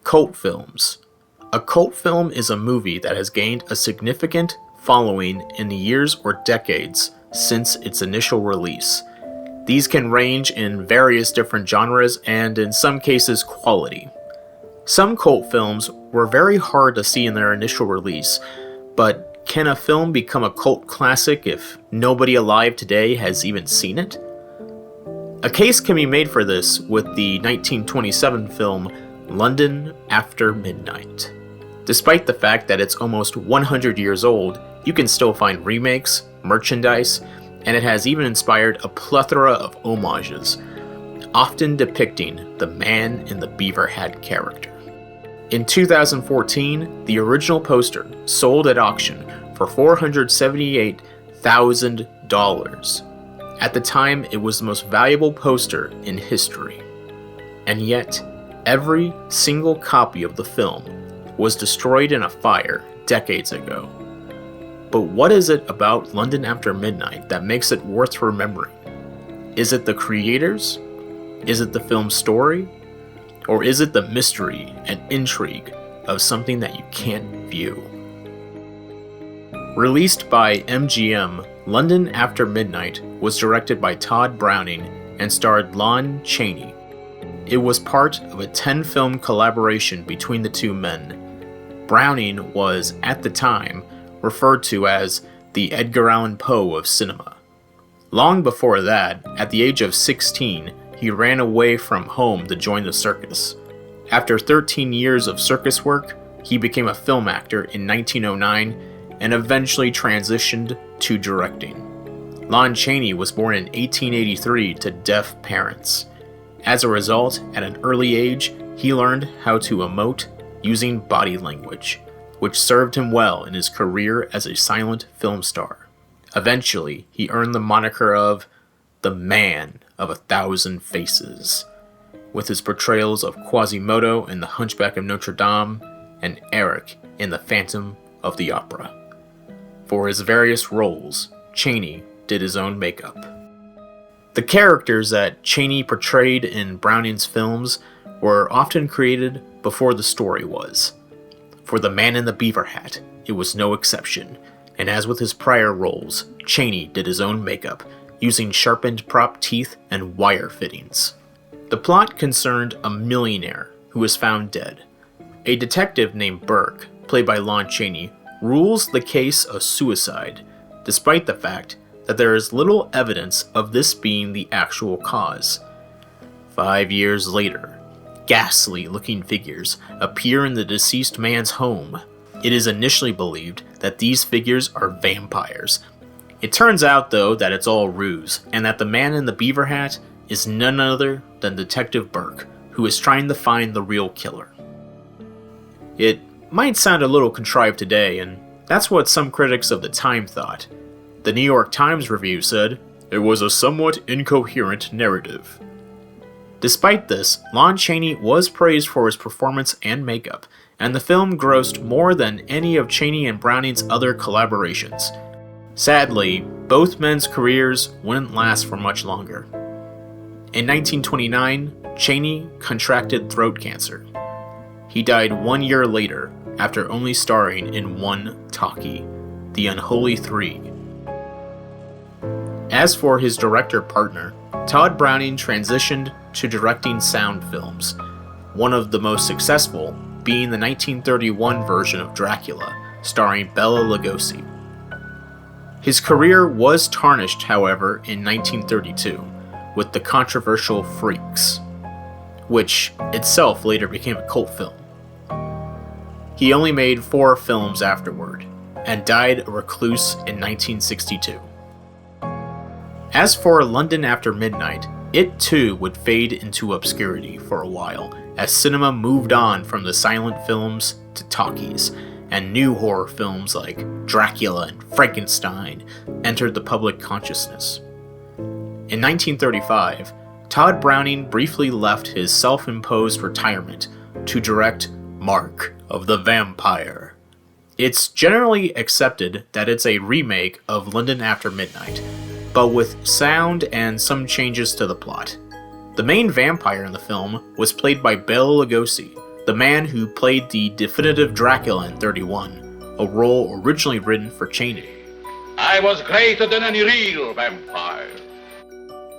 Cult films. A cult film is a movie that has gained a significant following in the years or decades since its initial release. These can range in various different genres and, in some cases, quality. Some cult films were very hard to see in their initial release, but can a film become a cult classic if nobody alive today has even seen it? A case can be made for this with the 1927 film London After Midnight. Despite the fact that it's almost 100 years old, you can still find remakes, merchandise, and it has even inspired a plethora of homages, often depicting the man in the beaver hat character. In 2014, the original poster sold at auction for $478,000. At the time, it was the most valuable poster in history. And yet, every single copy of the film was destroyed in a fire decades ago. But what is it about London After Midnight that makes it worth remembering? Is it the creators? Is it the film's story? Or is it the mystery and intrigue of something that you can't view? Released by MGM, London After Midnight was directed by Todd Browning and starred Lon Chaney. It was part of a 10-film collaboration between the two men. Browning was, at the time, referred to as the Edgar Allan Poe of cinema. Long before that, at the age of 16, he ran away from home to join the circus. After 13 years of circus work, he became a film actor in 1909 and eventually transitioned to directing. Lon Chaney was born in 1883 to deaf parents. As a result, at an early age, he learned how to emote using body language, which served him well in his career as a silent film star. Eventually, he earned the moniker of the Man of 1,000 Faces, with his portrayals of Quasimodo in The Hunchback of Notre Dame and Eric in The Phantom of the Opera. For his various roles, Cheney did his own makeup. The characters that Cheney portrayed in Browning's films were often created before the story was. For the Man in the Beaver Hat, it was no exception, and as with his prior roles, Cheney did his own makeup, using sharpened prop teeth and wire fittings. The plot concerned a millionaire who was found dead. A detective named Burke, played by Lon Chaney, rules the case a suicide, despite the fact that there is little evidence of this being the actual cause. 5 years later, ghastly-looking figures appear in the deceased man's home. It is initially believed that these figures are vampires. It turns out, though, that it's all ruse, and that the man in the beaver hat is none other than Detective Burke, who is trying to find the real killer. It might sound a little contrived today, and that's what some critics of the time thought. The New York Times review said, "It was a somewhat incoherent narrative." Despite this, Lon Chaney was praised for his performance and makeup, and the film grossed more than any of Chaney and Browning's other collaborations. Sadly, both men's careers wouldn't last for much longer. In 1929, Cheney contracted throat cancer. He died 1 year later after only starring in one talkie, The Unholy Three. As for his director partner, Todd Browning transitioned to directing sound films, one of the most successful being the 1931 version of Dracula, starring Bela Lugosi. His career was tarnished, however, in 1932, with the controversial Freaks, which itself later became a cult film. He only made 4 films afterward, and died a recluse in 1962. As for London After Midnight, it too would fade into obscurity for a while, as cinema moved on from the silent films to talkies, and new horror films like Dracula and Frankenstein entered the public consciousness. In 1935, Todd Browning briefly left his self-imposed retirement to direct Mark of the Vampire. It's generally accepted that it's a remake of London After Midnight, but with sound and some changes to the plot. The main vampire in the film was played by Bela Lugosi, the man who played the definitive Dracula in 31, a role originally written for Cheney. I was greater than any real vampire.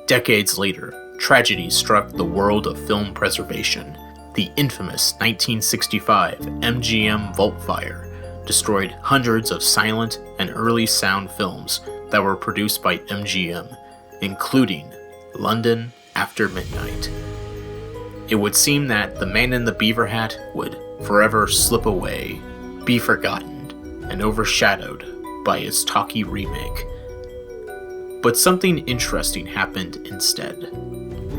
Decades later, tragedy struck the world of film preservation. The infamous 1965 MGM Vault Fire destroyed hundreds of silent and early sound films that were produced by MGM, including London After Midnight. It would seem that The Man in the Beaver Hat would forever slip away, be forgotten, and overshadowed by its talky remake. But something interesting happened instead.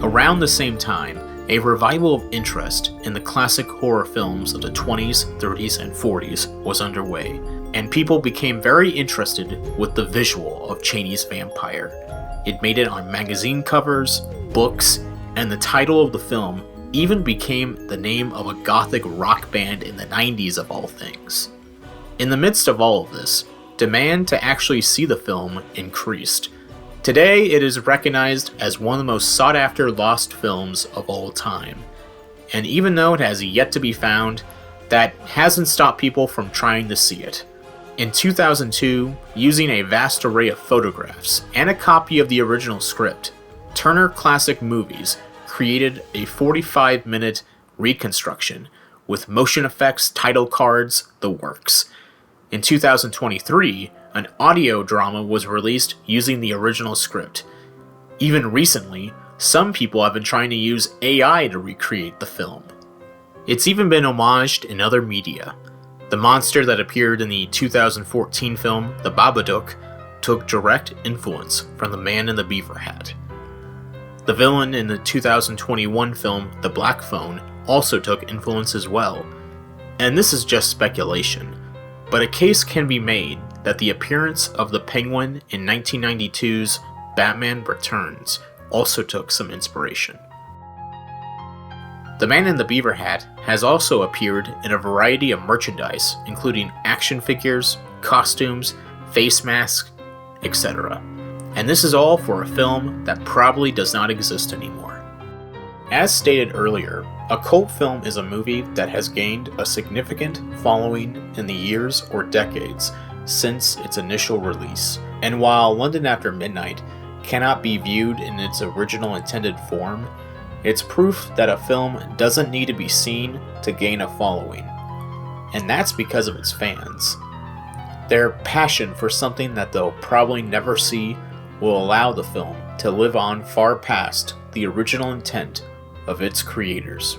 Around the same time, a revival of interest in the classic horror films of the 20s, 30s, and 40s was underway, and people became very interested with the visual of Cheneys vampire. It made it on magazine covers, books, and the title of the film even became the name of a gothic rock band in the 90s of all things. In the midst of all of this, demand to actually see the film increased. Today, it is recognized as one of the most sought-after lost films of all time. And even though it has yet to be found, that hasn't stopped people from trying to see it. In 2002, using a vast array of photographs and a copy of the original script, Turner Classic Movies created a 45-minute reconstruction with motion effects, title cards, the works. In 2023, an audio drama was released using the original script. Even recently, some people have been trying to use AI to recreate the film. It's even been homaged in other media. The monster that appeared in the 2014 film The Babadook took direct influence from The Man in the Beaver Hat. The villain in the 2021 film The Black Phone also took influence as well. And this is just speculation, but a case can be made that the appearance of the Penguin in 1992's Batman Returns also took some inspiration. The Man in the Beaver Hat has also appeared in a variety of merchandise, including action figures, costumes, face masks, etc. And this is all for a film that probably does not exist anymore. As stated earlier, a cult film is a movie that has gained a significant following in the years or decades since its initial release, and while London After Midnight cannot be viewed in its original intended form, it's proof that a film doesn't need to be seen to gain a following, and that's because of its fans. Their passion for something that they'll probably never see will allow the film to live on far past the original intent of its creators.